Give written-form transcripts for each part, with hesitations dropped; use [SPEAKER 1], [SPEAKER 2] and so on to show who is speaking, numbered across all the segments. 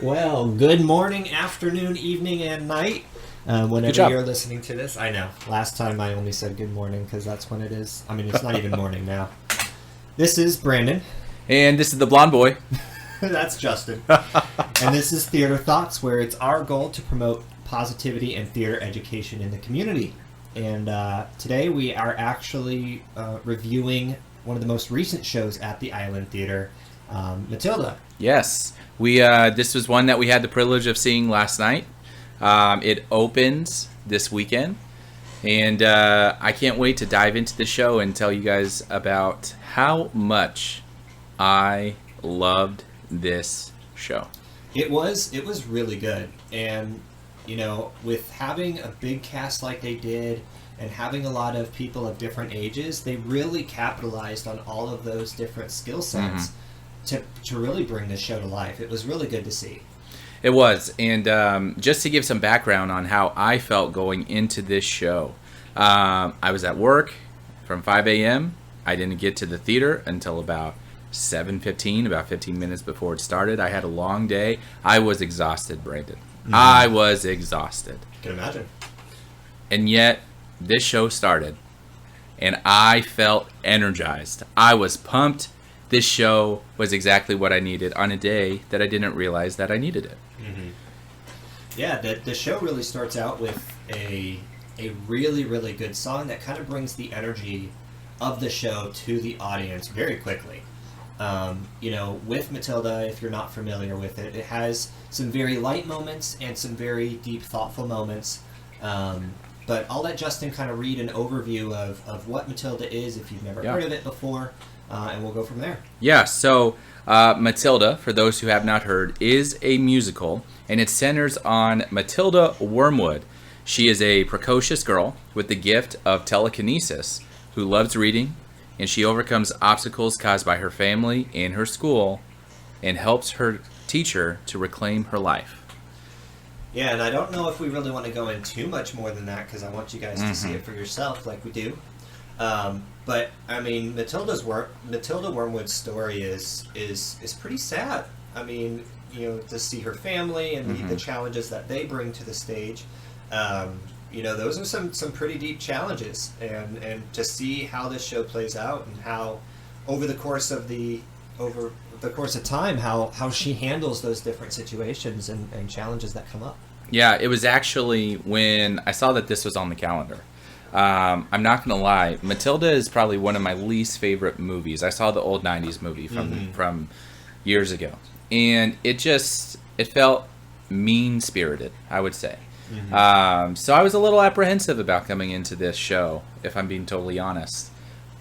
[SPEAKER 1] Well, good morning, afternoon, evening, and night. Whenever you're listening to this. I know. Last time I only said good morning because that's when it is. I mean, it's not even morning now. This is Brandon.
[SPEAKER 2] And this is the blonde boy.
[SPEAKER 1] That's Justin. And this is Theater Thoughts, where it's our goal to promote positivity and theater education in the community. And today we are actually reviewing one of the most recent shows at the Island Theater, Matilda.
[SPEAKER 2] Yes. This was one that we had the privilege of seeing last night. It opens this weekend. And I can't wait to dive into the show and tell you guys about how much I loved this show.
[SPEAKER 1] It was really good. And, you know, with having a big cast like they did and having a lot of people of different ages, they really capitalized on all of those different skill sets to really bring this show to life. It was really good to see.
[SPEAKER 2] It was. And just to give some background on how I felt going into this show, I was at work from 5 a.m. I didn't get to the theater until about 7:15, about 15 minutes before it started. I had a long day. I was exhausted, Brandon. I was exhausted.
[SPEAKER 1] I can imagine.
[SPEAKER 2] And yet, this show started, and I felt energized. I was pumped. This show was exactly what I needed on a day that I didn't realize that I needed it.
[SPEAKER 1] Mm-hmm. Yeah, the show really starts out with a really, really good song that kind of brings the energy of the show to the audience very quickly. You know, with Matilda, if you're not familiar with it, it has some very light moments and some very deep, thoughtful moments. But I'll let Justin kind of read an overview of what Matilda is if you've never heard of it before, and we'll go from there.
[SPEAKER 2] Yeah, so Matilda, for those who have not heard, is a musical, and it centers on Matilda Wormwood. She is a precocious girl with the gift of telekinesis who loves reading, and she overcomes obstacles caused by her family and her school and helps her teacher to reclaim her life.
[SPEAKER 1] Yeah, and I don't know if we really want to go in too much more than that because I want you guys to see it for yourself like we do. But, I mean, Matilda Wormwood's story is pretty sad. I mean, you know, to see her family and the challenges that they bring to the stage, you know, those are some pretty deep challenges. And to see how this show plays out and how over the course of time, how she handles those different situations and challenges that come up.
[SPEAKER 2] Yeah, it was actually when I saw that this was on the calendar. I'm not going to lie. Matilda is probably one of my least favorite movies. I saw the old 90s movie from years ago. And it felt mean-spirited, I would say. So I was a little apprehensive about coming into this show, if I'm being totally honest.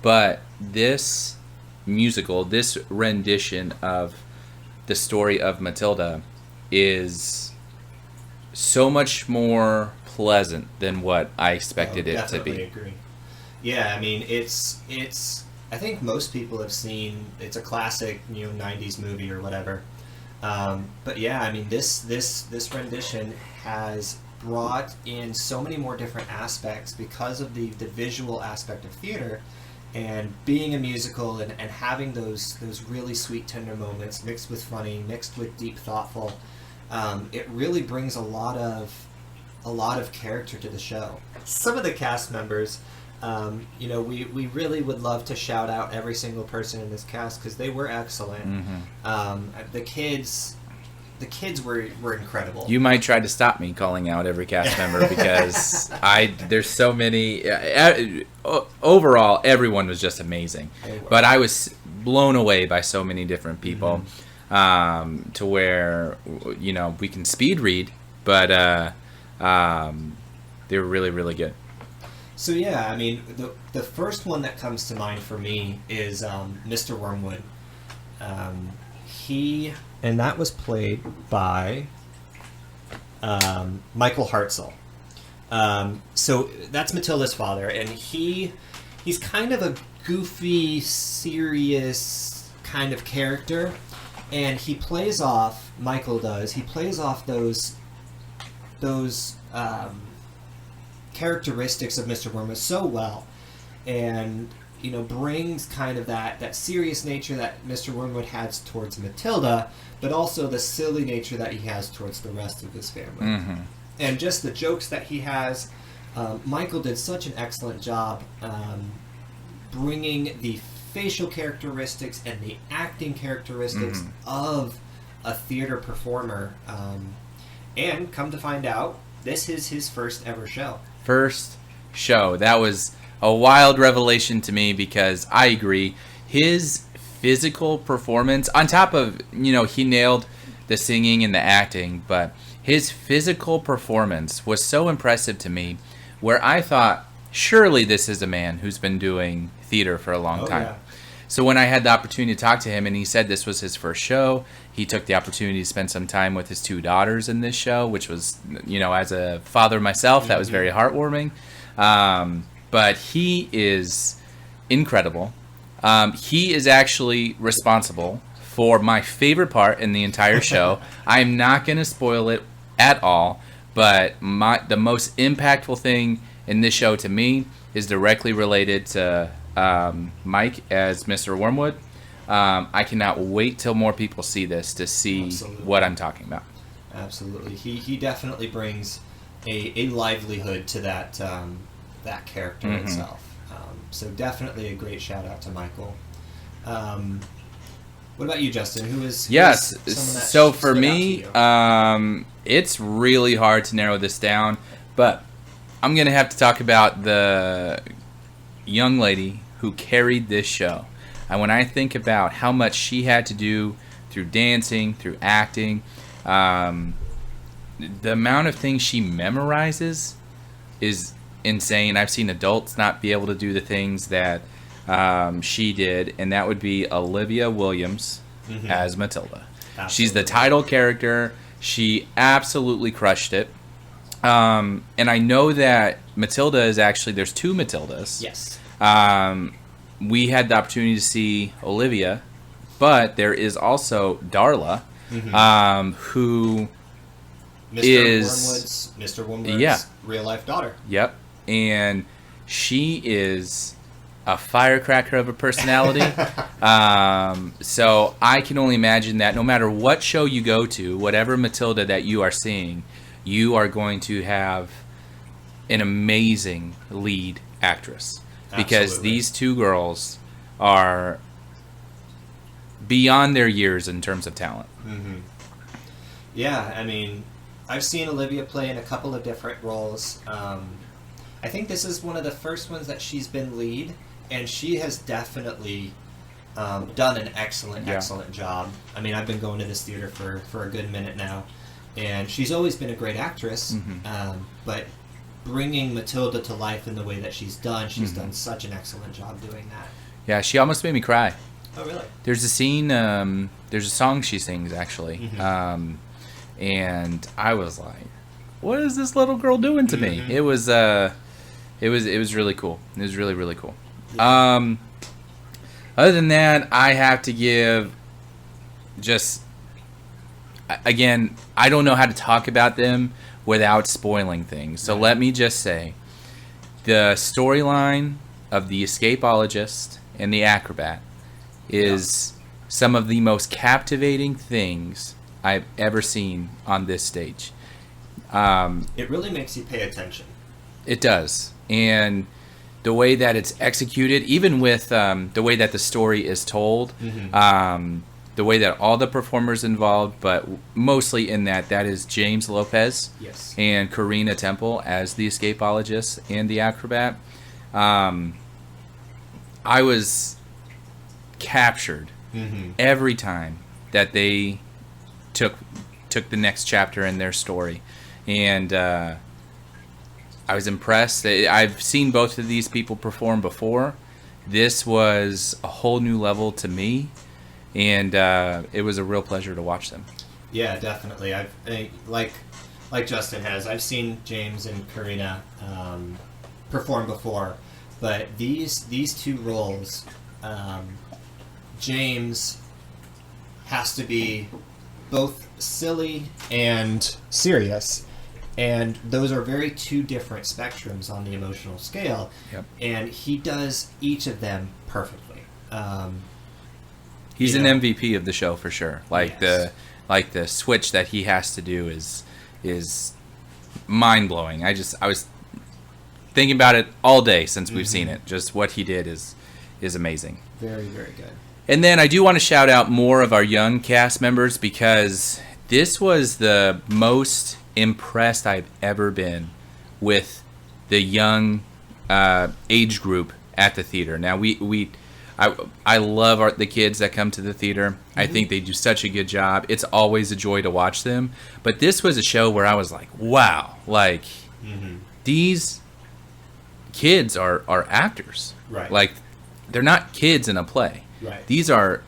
[SPEAKER 2] But this musical, this rendition of the story of Matilda is so much more pleasant than what I expected it to be.
[SPEAKER 1] I agree. Yeah, I mean, it's. I think most people have seen. It's a classic, 90s movie or whatever. But yeah, I mean, this rendition has brought in so many more different aspects because of the visual aspect of theater, and being a musical and having those really sweet, tender moments mixed with funny, mixed with deep, thoughtful. It really brings a lot of character to the show. Some of the cast members, we really would love to shout out every single person in this cast because they were excellent. The kids were incredible.
[SPEAKER 2] You might try to stop me calling out every cast member because there's so many. Overall, everyone was just amazing, but I was blown away by so many different people. To where, we can speed read, but they were really, really good.
[SPEAKER 1] So yeah, I mean, the first one that comes to mind for me is Mr. Wormwood. And that was played by Michael Hartzell. So that's Matilda's father, and he's kind of a goofy, serious kind of character. And Michael plays off those characteristics of Mr. Wormwood so well. And brings kind of that serious nature that Mr. Wormwood has towards Matilda, but also the silly nature that he has towards the rest of his family.
[SPEAKER 2] Mm-hmm.
[SPEAKER 1] And just the jokes that he has. Michael did such an excellent job bringing the facial characteristics and the acting characteristics of a theater performer. And come to find out, this is his first ever show.
[SPEAKER 2] First show. That was a wild revelation to me because I agree. His physical performance, on top of, he nailed the singing and the acting, but his physical performance was so impressive to me where I thought, surely this is a man who's been doing theater for a long time.
[SPEAKER 1] Yeah.
[SPEAKER 2] So when I had the opportunity to talk to him and he said this was his first show, he took the opportunity to spend some time with his 2 daughters in this show, which was, as a father myself, that was very heartwarming. But he is incredible. He is actually responsible for my favorite part in the entire show. I'm not going to spoil it at all, but the most impactful thing in this show to me is directly related to Mike as Mr. Wormwood. I cannot wait till more people see this to see what I'm talking about.
[SPEAKER 1] Absolutely. He definitely brings a livelihood to that character itself. So definitely a great shout out to Michael. What about you, Justin? Who is
[SPEAKER 2] yes?
[SPEAKER 1] Someone that
[SPEAKER 2] So for
[SPEAKER 1] stood
[SPEAKER 2] me,
[SPEAKER 1] out to you?
[SPEAKER 2] It's really hard to narrow this down, but I'm gonna have to talk about the young lady who carried this show. And when I think about how much she had to do through dancing, through acting, the amount of things she memorizes is insane. I've seen adults not be able to do the things that she did, and that would be Olivia Williams as Matilda.
[SPEAKER 1] Absolutely.
[SPEAKER 2] She's the title character. She absolutely crushed it. And I know that Matilda is actually, there's 2 Matildas.
[SPEAKER 1] Yes.
[SPEAKER 2] We had the opportunity to see Olivia, but there is also Darla, who
[SPEAKER 1] Mr. Wormwood's real life daughter.
[SPEAKER 2] Yep. And she is a firecracker of a personality. So I can only imagine that no matter what show you go to, whatever Matilda that you are seeing, you are going to have an amazing lead actress. Because
[SPEAKER 1] Absolutely.
[SPEAKER 2] these 2 girls are beyond their years in terms of talent.
[SPEAKER 1] Yeah, I mean, I've seen Olivia play in a couple of different roles. I think this is one of the first ones that she's been lead, and she has definitely done an excellent job. I mean, I've been going to this theater for a good minute now, and she's always been a great actress, but bringing Matilda to life in the way that she's done such an excellent job doing that.
[SPEAKER 2] Yeah, she almost made me cry.
[SPEAKER 1] Oh, really?
[SPEAKER 2] There's a scene, there's a song she sings, actually, and I was like, what is this little girl doing to me? It was really cool. It was really, really cool.
[SPEAKER 1] Yeah.
[SPEAKER 2] Other than that, I have to give just, again, I don't know how to talk about them without spoiling things. So let me just say, the storyline of the escapologist and the acrobat is some of the most captivating things I've ever seen on this stage.
[SPEAKER 1] It really makes you pay attention.
[SPEAKER 2] It does. And the way that it's executed, even with the way that the story is told, the way that all the performers involved, but mostly in that is James Lopez and Karina Temple as the escapologist and the acrobat. I was captured every time that they took the next chapter in their story, and I was impressed. I've seen both of these people perform before. This was a whole new level to me, and it was a real pleasure to watch them.
[SPEAKER 1] Yeah, definitely. Like Justin has, I've seen James and Karina perform before, but these 2 roles, James has to be both silly and serious, And those are very two different spectrums on the emotional scale.
[SPEAKER 2] Yep.
[SPEAKER 1] And he does each of them perfectly.
[SPEAKER 2] He's
[SPEAKER 1] you
[SPEAKER 2] an
[SPEAKER 1] know,
[SPEAKER 2] MVP of the show for sure. Like
[SPEAKER 1] Yes.
[SPEAKER 2] the switch that he has to do is mind blowing. I was thinking about it all day since we've seen it. Just what he did is amazing.
[SPEAKER 1] Very, very good.
[SPEAKER 2] And then I do want to shout out more of our young cast members, because this was the most impressed I've ever been with the young age group at the theater. Now I love the kids that come to the theater. I think they do such a good job. It's always a joy to watch them. But this was a show where I was like, wow, like these kids are actors.
[SPEAKER 1] Right.
[SPEAKER 2] Like, they're not kids in a play.
[SPEAKER 1] Right.
[SPEAKER 2] These are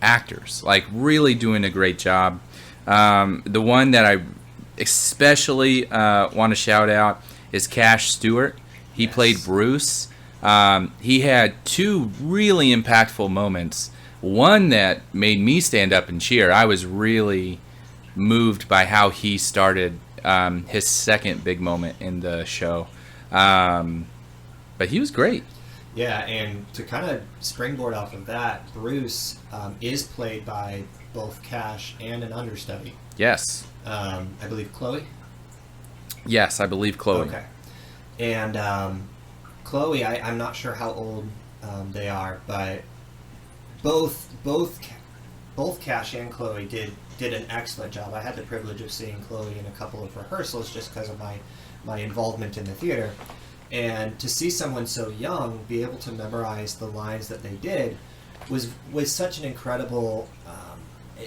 [SPEAKER 2] actors, like really doing a great job. The one that I especially want to shout out is Cash Stewart. He played Bruce. He had two really impactful moments. One that made me stand up and cheer. I was really moved by how he started his second big moment in the show. But he was great.
[SPEAKER 1] Yeah, and to kind of springboard off of that, Bruce is played by both Cash and an understudy.
[SPEAKER 2] Yes.
[SPEAKER 1] I believe Chloe.
[SPEAKER 2] Yes, I believe Chloe.
[SPEAKER 1] Okay. And Chloe, I'm not sure how old they are, but both Cash and Chloe did an excellent job. I had the privilege of seeing Chloe in a couple of rehearsals just because of my involvement in the theater. And to see someone so young be able to memorize the lines that they did was such an incredible,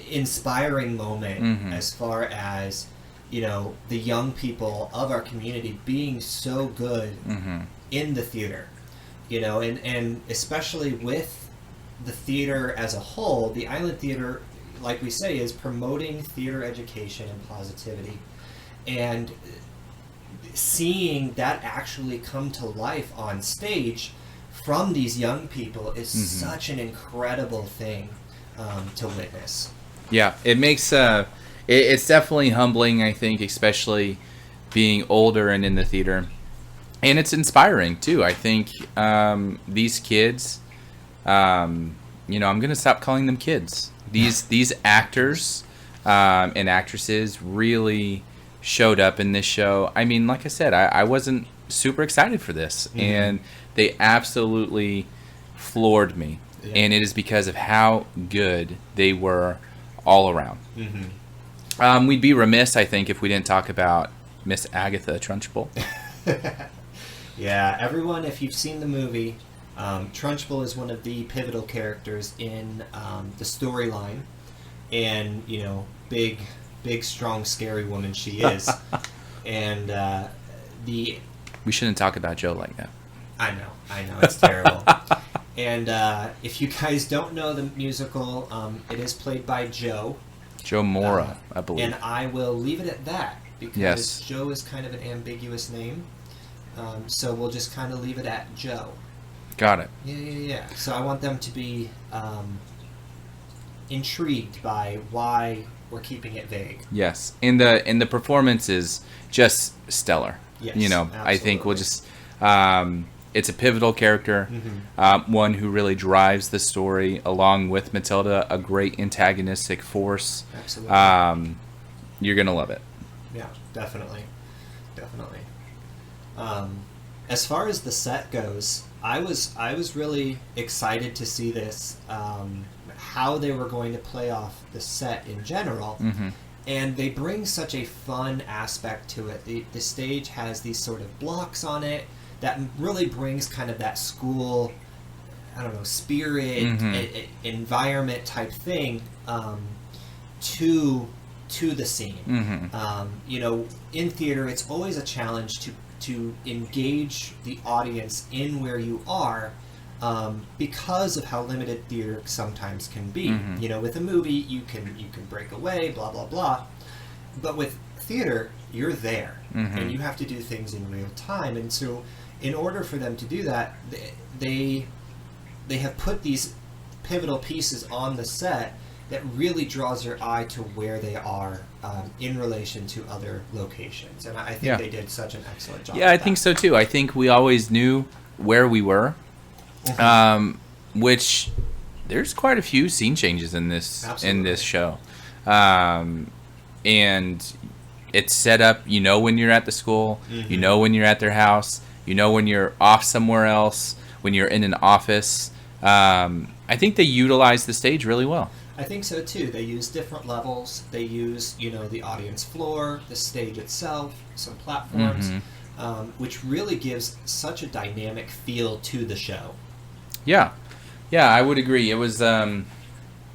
[SPEAKER 1] inspiring moment as far as, you know, the young people of our community being so good in the theater, you know, and especially with the theater as a whole. The Island Theater, like we say, is promoting theater education and positivity, and seeing that actually come to life on stage from these young people is such an incredible thing to witness.
[SPEAKER 2] Yeah, it makes it's definitely humbling, I think, especially being older and in the theater, and it's inspiring too. I think these kids, you know, I'm gonna stop calling them kids. These actors and actresses really showed up in this show. I mean, like I said, I wasn't super excited for this, and they absolutely floored me. Yeah. And it is because of how good they were all around. We'd be remiss, I think, if we didn't talk about Miss Agatha Trunchbull.
[SPEAKER 1] Yeah, everyone, if you've seen the movie, Trunchbull is one of the pivotal characters in the storyline, and, you know, big, strong, scary woman she is. And
[SPEAKER 2] we shouldn't talk about Joe like that.
[SPEAKER 1] I know, it's terrible. And if you guys don't know the musical, it is played by Joe
[SPEAKER 2] Mora, I believe.
[SPEAKER 1] And I will leave it at that, because Joe is kind of an ambiguous name. So we'll just kind of leave it at Joe.
[SPEAKER 2] Got it.
[SPEAKER 1] Yeah. So I want them to be intrigued by why we're keeping it vague.
[SPEAKER 2] Yes, and the performance is just stellar.
[SPEAKER 1] Yes,
[SPEAKER 2] you know,
[SPEAKER 1] absolutely.
[SPEAKER 2] I think we'll just it's a pivotal character, one who really drives the story along with Matilda, a great antagonistic force.
[SPEAKER 1] Absolutely.
[SPEAKER 2] You're gonna love it.
[SPEAKER 1] Yeah, definitely. As far as the set goes, I was really excited to see this, how they were going to play off the set in general. And they bring such a fun aspect to it. The stage has these sort of blocks on it that really brings kind of that school, I don't know, spirit, environment type thing to the scene. You know, in theater, it's always a challenge to engage the audience in where you are, because of how limited theater sometimes can be. You know, with a movie, you can break away, blah blah blah, but with theater, you're there, and you have to do things in real time. And so, in order for them to do that, they have put these pivotal pieces on the set that really draws your eye to where they are in relation to other locations. And I think they did such an excellent job.
[SPEAKER 2] Yeah, I think so too. I think we always knew where we were, which there's quite a few scene changes in this show, and it's set up. You know when you're at the school, you know when you're at their house, you know when you're off somewhere else, when you're in an office. I think they utilize the stage really well.
[SPEAKER 1] I think so too. They use different levels. They use, the audience floor, the stage itself, some platforms, which really gives such a dynamic feel to the show.
[SPEAKER 2] Yeah, I would agree. It was fun.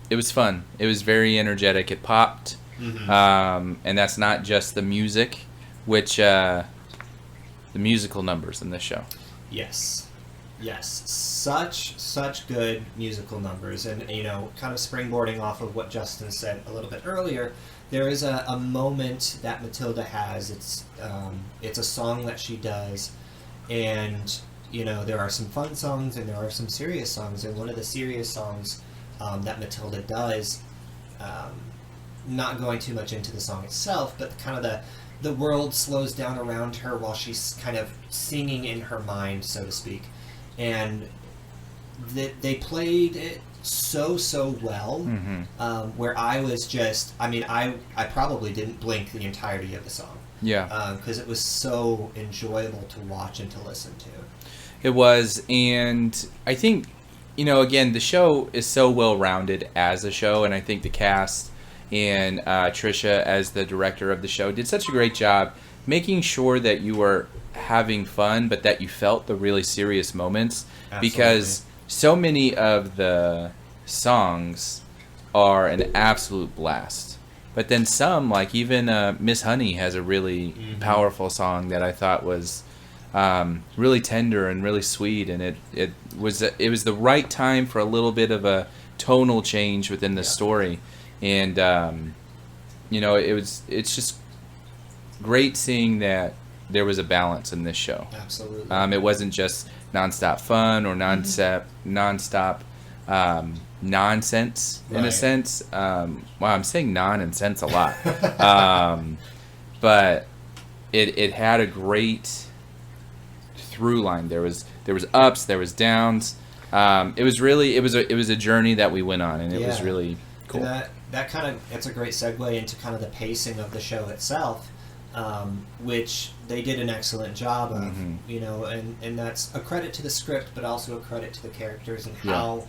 [SPEAKER 2] It was very energetic. It popped, and that's not just the music, which the musical numbers in this show.
[SPEAKER 1] Yes, such good musical numbers, and kind of springboarding off of what Justin said a little bit earlier, there is a moment that Matilda has. It's a song that she does, and there are some fun songs and there are some serious songs, and one of the serious songs that Matilda does, not going too much into the song itself, but kind of the world slows down around her while she's kind of singing in her mind, so to speak. And they played it so well, where I was just, I probably didn't blink the entirety of the song.
[SPEAKER 2] Yeah.
[SPEAKER 1] Because it was so enjoyable to watch and to listen to.
[SPEAKER 2] It was, and I think, again, the show is so well-rounded as a show, and I think the cast and Trisha, as the director of the show, did such a great job making sure that you were having fun, but that you felt the really serious moments. Absolutely. Because so many of the songs are an absolute blast. But then some, like even Miss Honey has a really powerful song that I thought was really tender and really sweet, and it was the right time for a little bit of a tonal change within the story, and it's just great seeing that there was a balance in this show.
[SPEAKER 1] Absolutely.
[SPEAKER 2] It wasn't just nonstop fun or nonstop nonsense in a sense. Wow, I'm saying non and sense a lot. But it had a great through line. There was ups, there was downs. It was a journey that we went on, and it was really cool.
[SPEAKER 1] And that kind of, it's a great segue into kind of the pacing of the show itself, which they did an excellent job of, and that's a credit to the script, but also a credit to the characters and how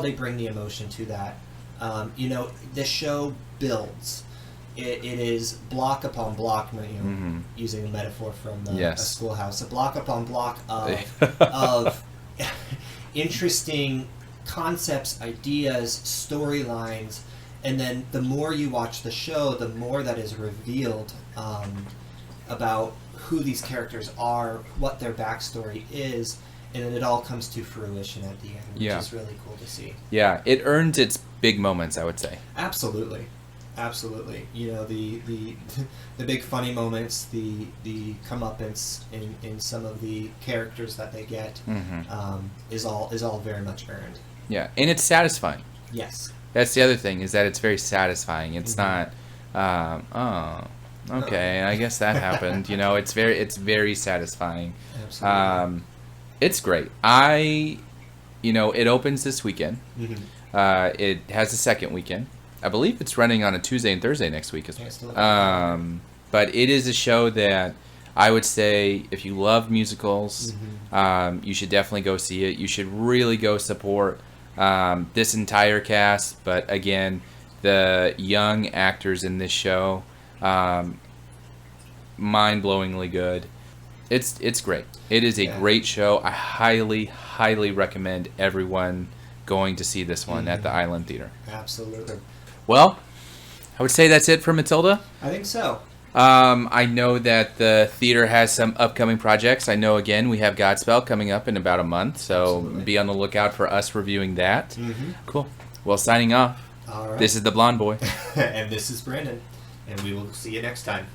[SPEAKER 1] they bring the emotion to that. The show builds. It is block upon block, using a metaphor from a schoolhouse, a block upon block of interesting concepts, ideas, storylines, and then the more you watch the show, the more that is revealed about who these characters are, what their backstory is, and then it all comes to fruition at the end, which is really cool to see. Yeah,
[SPEAKER 2] it earns its big moments, I would say.
[SPEAKER 1] Absolutely. The big funny moments, the comeuppance in some of the characters that they get, is all very much earned.
[SPEAKER 2] Yeah, and it's satisfying.
[SPEAKER 1] Yes.
[SPEAKER 2] That's the other thing, is that it's very satisfying. It's not, okay, I guess that happened. It's very satisfying.
[SPEAKER 1] Absolutely.
[SPEAKER 2] It's great. It opens this weekend. It has a second weekend. I believe it's running on a Tuesday and Thursday next week as well. But it is a show that I would say, if you love musicals, you should definitely go see it. You should really go support this entire cast. But again, the young actors in this show, mind-blowingly good. It's great. It is a great show. I highly recommend everyone going to see this one at the Island Theater.
[SPEAKER 1] Absolutely.
[SPEAKER 2] Well, I would say that's it for Matilda.
[SPEAKER 1] I think so.
[SPEAKER 2] I know that the theater has some upcoming projects. I know, again, we have Godspell coming up in about a month, so be on the lookout for us reviewing that. Cool. Well, signing off.
[SPEAKER 1] All right.
[SPEAKER 2] This is the Blonde Boy.
[SPEAKER 1] And this is Brandon. And we will see you next time.